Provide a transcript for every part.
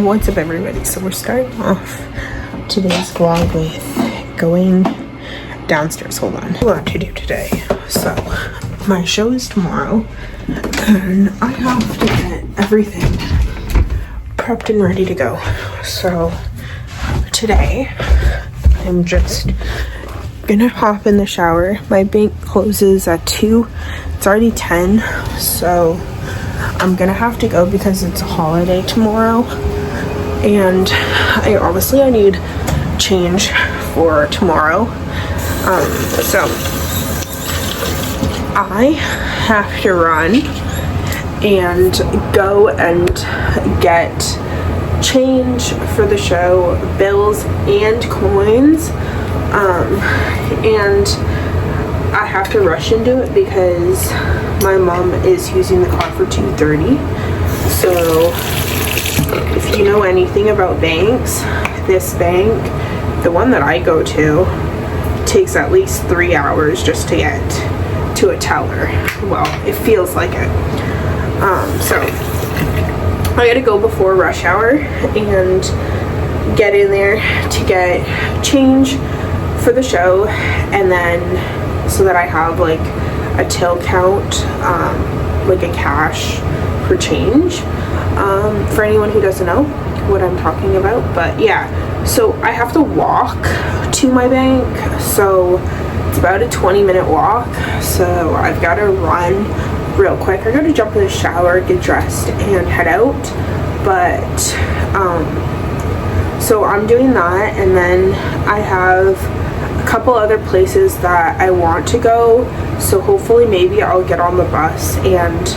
What's up, everybody? So we're starting off today's vlog with going downstairs. Hold on. A lot to do today. So my show is tomorrow and I have to get everything prepped and ready to go. So today I'm just gonna hop in the shower. My bank closes at 2. It's already 10, so I'm gonna have to go because it's a holiday tomorrow, and I need change for tomorrow. So I have to run and go and get change for the show, bills and coins, and I have to rush and do it because my mom is using the car for 2:30. So if you know anything about banks, this bank, the one that I go to, takes at least 3 hours just to get to a teller. Well, it feels like it. So I gotta go before rush hour and get in there to get change for the show, and then so that I have like a till count, like a cash for change, for anyone who doesn't know what I'm talking about. But yeah, so I have to walk to my bank, so it's about a 20-minute walk, so I've got to run real quick. I gotta jump in the shower, get dressed, and head out. But so I'm doing that, and then I have a couple other places that I want to go, so hopefully maybe I'll get on the bus and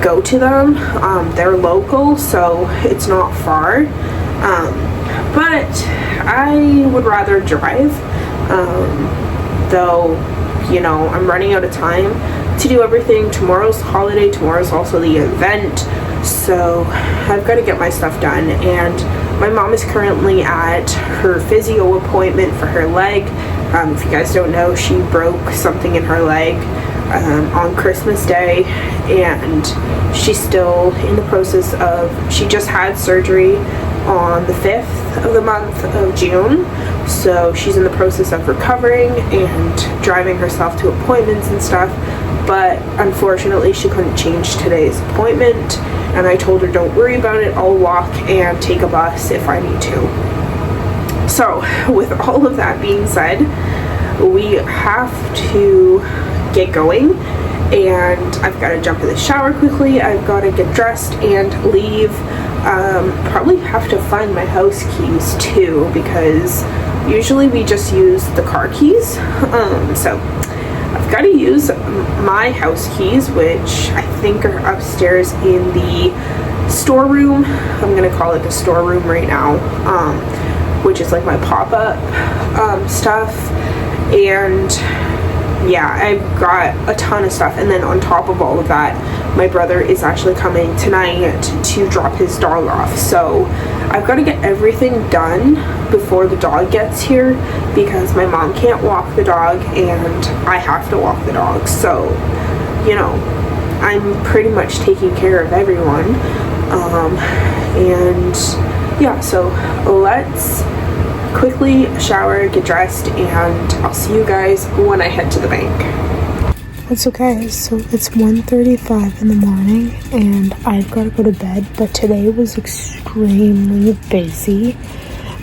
go to them. They're local, so it's not far, but I would rather drive, though, you know, I'm running out of time to do everything. Tomorrow's the holiday, tomorrow's also the event, so I've got to get my stuff done. And my mom is currently at her physio appointment for her leg. If you guys don't know, she broke something in her leg on Christmas Day, and she's still in the process of, she just had surgery on the 5th of the month of June, so she's in the process of recovering and driving herself to appointments and stuff. But unfortunately she couldn't change today's appointment, and I told her don't worry about it, I'll walk and take a bus if I need to. So with all of that being said, we have to get going, and I've got to jump in the shower quickly. I've got to get dressed and leave. Probably have to find my house keys too, because usually we just use the car keys. So I've got to use my house keys, which I think are upstairs in the storeroom. I'm gonna call it the storeroom right now, which is like my pop-up stuff. And yeah, I've got a ton of stuff. And then on top of all of that, my brother is actually coming tonight to drop his dog off, so I've got to get everything done before the dog gets here, because my mom can't walk the dog and I have to walk the dog. So, you know, I'm pretty much taking care of everyone. And yeah, so let's quickly shower, get dressed, and I'll see you guys when I head to the bank. It's okay, so it's 1:35 in the morning and I've got to go to bed, but today was extremely busy.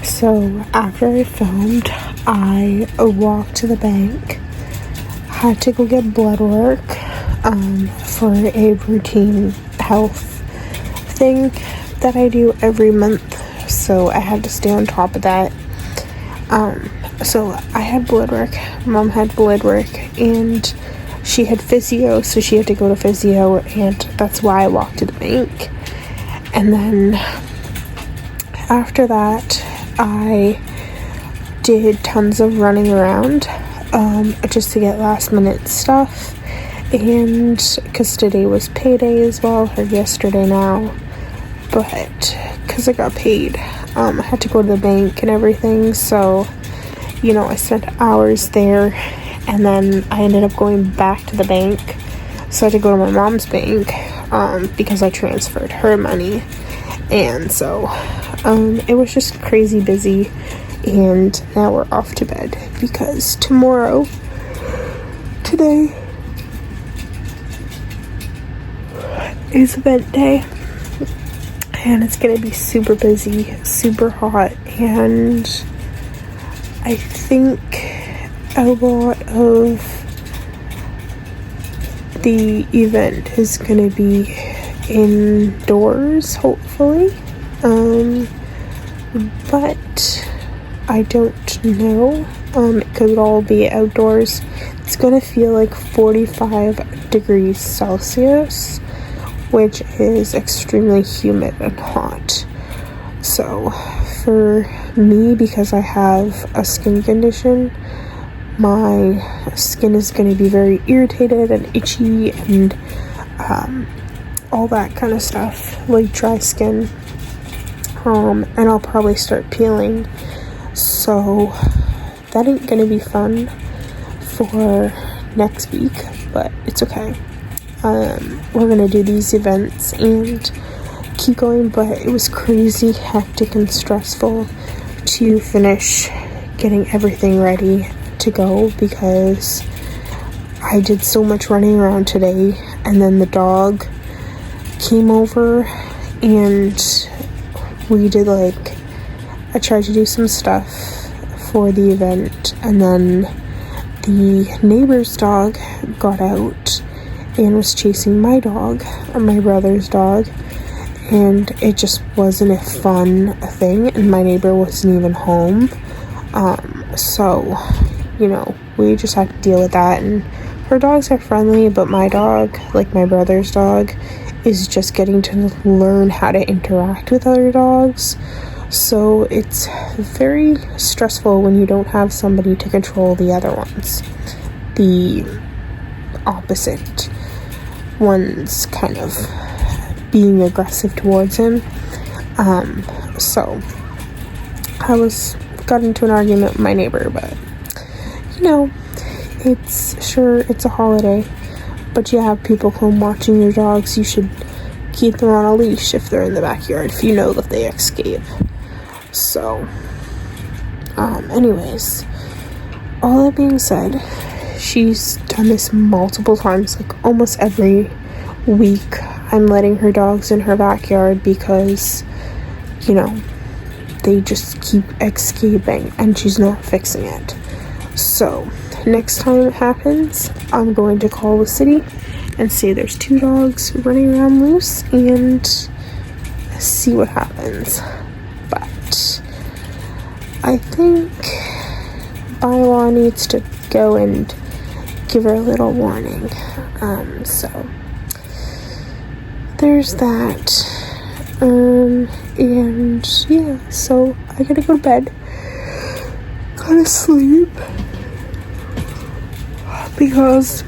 So after I filmed, I walked to the bank, had to go get blood work for a routine health thing that I do every month, so I had to stay on top of that. So I had blood work, mom had blood work, and she had physio, so she had to go to physio, and that's why I walked to the bank. And then after that, I did tons of running around, just to get last minute stuff, and because today was payday as well, or yesterday now, but because I got paid, I had to go to the bank and everything, so, you know, I spent hours there. And then I ended up going back to the bank, so I had to go to my mom's bank, because I transferred her money. And so it was just crazy busy, and now we're off to bed because today is event day, and it's gonna be super busy, super hot, and I think a lot of the event is gonna be indoors, hopefully, but I don't know. It could all be outdoors. It's gonna feel like 45 degrees Celsius, which is extremely humid and hot. So for me, because I have a skin condition, my skin is going to be very irritated and itchy and all that kind of stuff, like dry skin, and I'll probably start peeling. So that ain't going to be fun for next week, but it's okay. We're going to do these events and keep going, but it was crazy hectic and stressful to finish getting everything ready to go because I did so much running around today, and then the dog came over and we did I tried to do some stuff for the event, and then the neighbor's dog got out and was chasing my dog, my brother's dog, and it just wasn't a fun thing, and my neighbor wasn't even home. So, we just had to deal with that, and her dogs are friendly, but my dog, like my brother's dog, is just getting to learn how to interact with other dogs. So it's very stressful when you don't have somebody to control the other ones. The opposite ones kind of being aggressive towards him. So I got into an argument with my neighbor, but it's a holiday, but you have people home watching your dogs. You should keep them on a leash if they're in the backyard, if you know that they escape. So anyways, all that being said, she's done this multiple times, almost every week. I'm letting her dogs in her backyard because they just keep escaping and she's not fixing it. So next time it happens, I'm going to call the city and say there's 2 dogs running around loose and see what happens. But I think Bylaw needs to go and give her a little warning. So there's that. And yeah, so I gotta go to bed. Gotta sleep. Because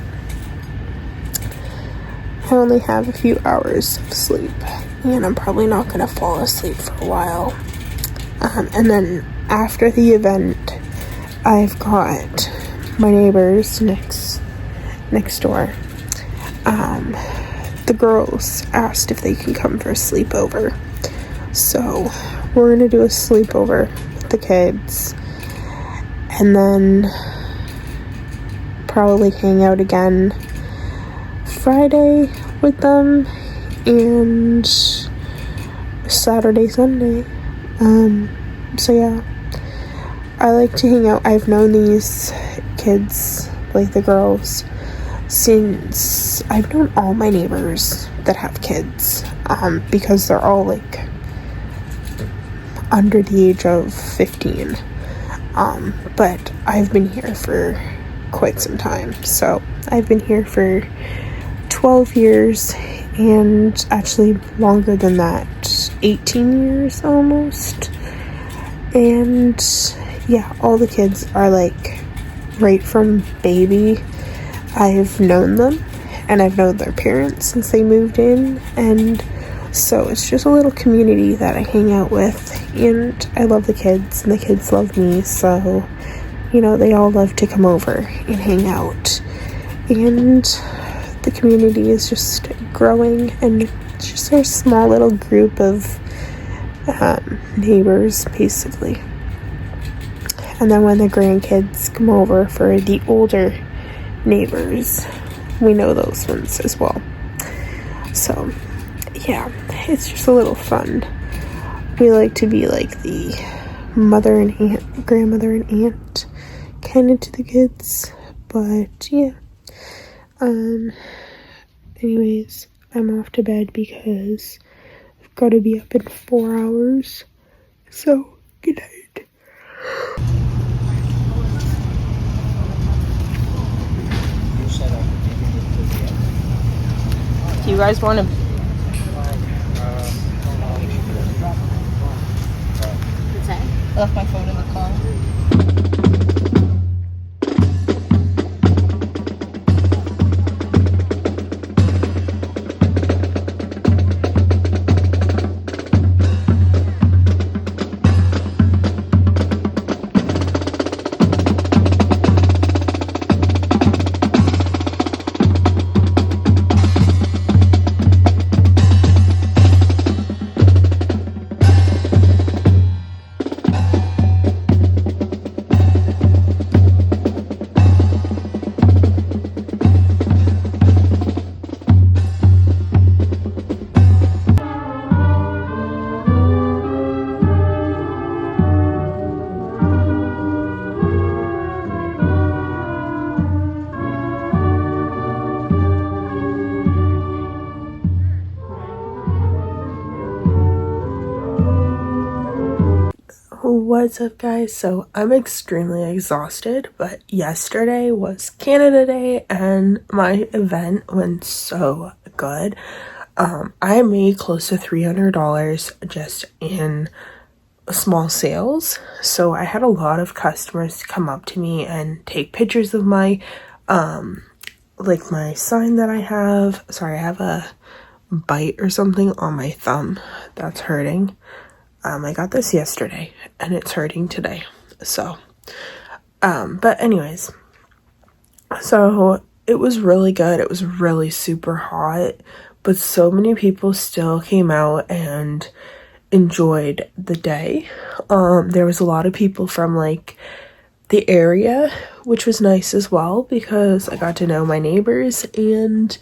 I only have a few hours of sleep, and I'm probably not gonna fall asleep for a while. And then after the event, I've got my neighbors next door. The girls asked if they can come for a sleepover, so we're gonna do a sleepover with the kids, and then probably hang out again Friday with them and Saturday, Sunday. So yeah, I like to hang out. I've known these kids, the girls, since I've known all my neighbors that have kids, because they're all under the age of 15. But I've been here for quite some time. So I've been here for 12 years, and actually longer than that, 18 years almost. And yeah, all the kids are right from baby. I've known them, and I've known their parents since they moved in, and so it's just a little community that I hang out with, and I love the kids, and the kids love me, so they all love to come over and hang out, and the community is just growing, and it's just our small little group of neighbors basically. And then when the grandkids come over for the older neighbors, we know those ones as well. So yeah, it's just a little fun. We like to be like the mother and aunt, grandmother and aunt kind of to the kids. But yeah, anyways, I'm off to bed because I've got to be up in 4 hours. So good night. Do you guys want to? What's that? I left my phone in the car. What's up, guys? So I'm extremely exhausted, but yesterday was Canada Day and my event went so good. I made close to $300 just in small sales. So I had a lot of customers come up to me and take pictures of my like my sign that I have. Sorry, I have a bite or something on my thumb that's hurting. I got this yesterday and it's hurting today. So, but anyways, so it was really good. It was really super hot, but so many people still came out and enjoyed the day. There was a lot of people from like the area, which was nice as well because I got to know my neighbors and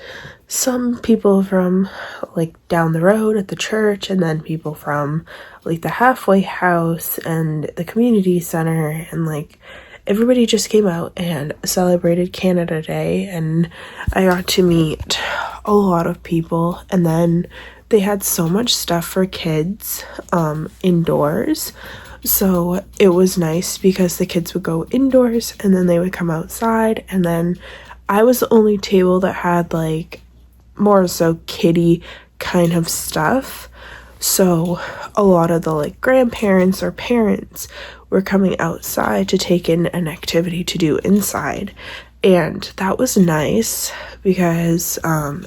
some people from like down the road at the church, and then people from like the halfway house and the community center, and like everybody just came out and celebrated Canada Day, and I got to meet a lot of people. And then they had so much stuff for kids indoors, so it was nice because the kids would go indoors and then they would come outside. And then I was the only table that had like more so kiddie kind of stuff, so a lot of the like grandparents or parents were coming outside to take in an activity to do inside, and that was nice because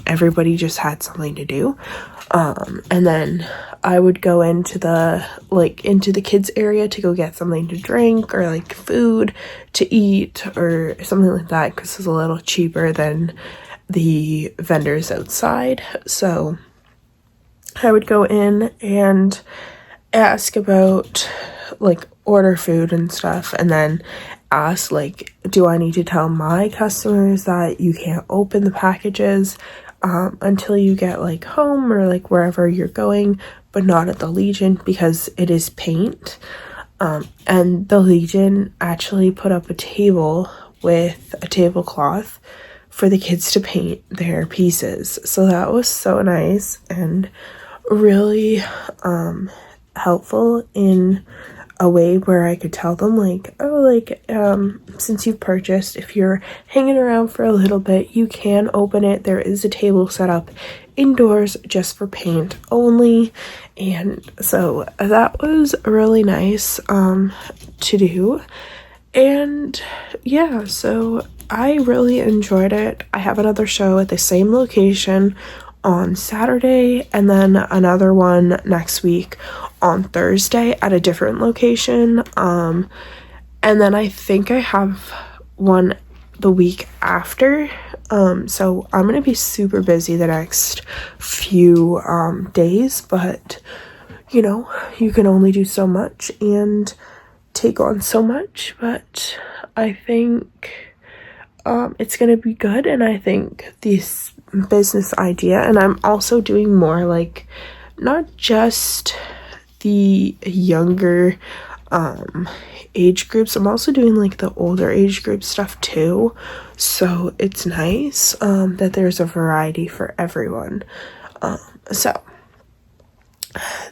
everybody just had something to do. And then I would go into the kids area to go get something to drink or like food to eat or something like that because it's a little cheaper than the vendors outside. So I would go in and ask about like order food and stuff, and then ask like, do I need to tell my customers that you can't open the packages until you get like home or like wherever you're going, but not at the Legion because it is paint. And the Legion actually put up a table with a tablecloth for the kids to paint their pieces. So that was so nice and really helpful in a way where I could tell them like, oh, like since you've purchased, if you're hanging around for a little bit, you can open it. There is a table set up indoors just for paint only. And so that was really nice to do. And yeah, so I really enjoyed it. I have another show at the same location on Saturday, and then another one next week on Thursday at a different location. And then I think I have one the week after. So I'm gonna be super busy the next few days, but you know, you can only do so much and take on so much, but I think it's gonna be good. And I think this business idea, and I'm also doing more like not just the younger age groups, I'm also doing like the older age group stuff too, so it's nice that there's a variety for everyone. So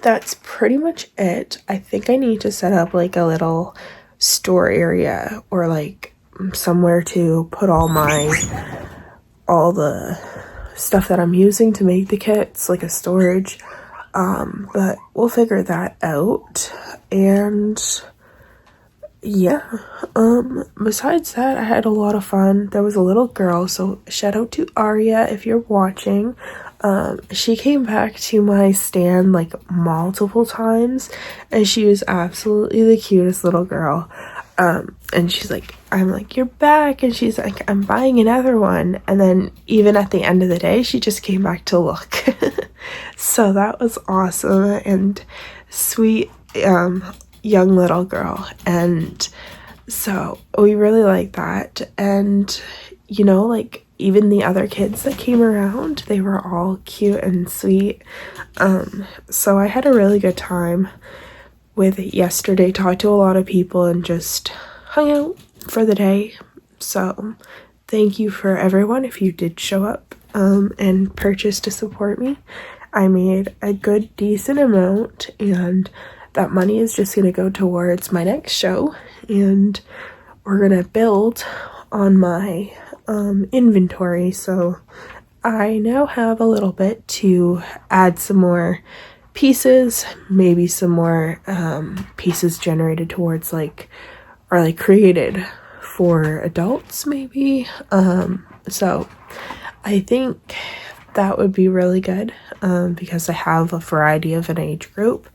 that's pretty much it. I think I need to set up like a little store area or like somewhere to put all the stuff that I'm using to make the kits, like a storage. But we'll figure that out. And yeah, besides that, I had a lot of fun. There was a little girl, so shout out to Aria if you're watching. She came back to my stand like multiple times, and she was absolutely the cutest little girl. And she's like, I'm like, you're back, and she's like, I'm buying another one. And then even at the end of the day, she just came back to look. So that was awesome and sweet, young little girl. And so we really like that. And you know, like even the other kids that came around, they were all cute and sweet. So I had a really good time with it yesterday, talked to a lot of people and just hung out for the day. So thank you for everyone if you did show up and purchase to support me. I made a good decent amount, and that money is just gonna go towards my next show, and we're gonna build on my inventory. So I now have a little bit to add some more pieces, maybe some more pieces generated towards like, or like created for adults maybe. So I think that would be really good because I have a variety of an age group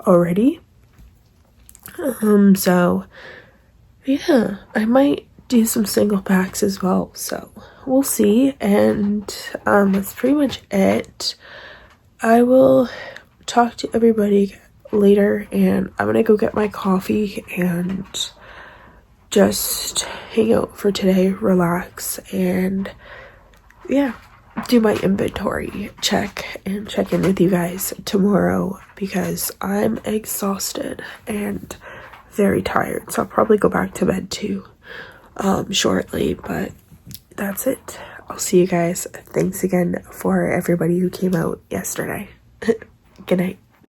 already. So yeah, I might do some single packs as well, so we'll see. And that's pretty much it. I will talk to everybody later, and I'm gonna go get my coffee and just hang out for today, relax, and yeah, do my inventory check and check in with you guys tomorrow because I'm exhausted and very tired. So I'll probably go back to bed too shortly, but that's it. I'll see you guys. Thanks again for everybody who came out yesterday. Good night.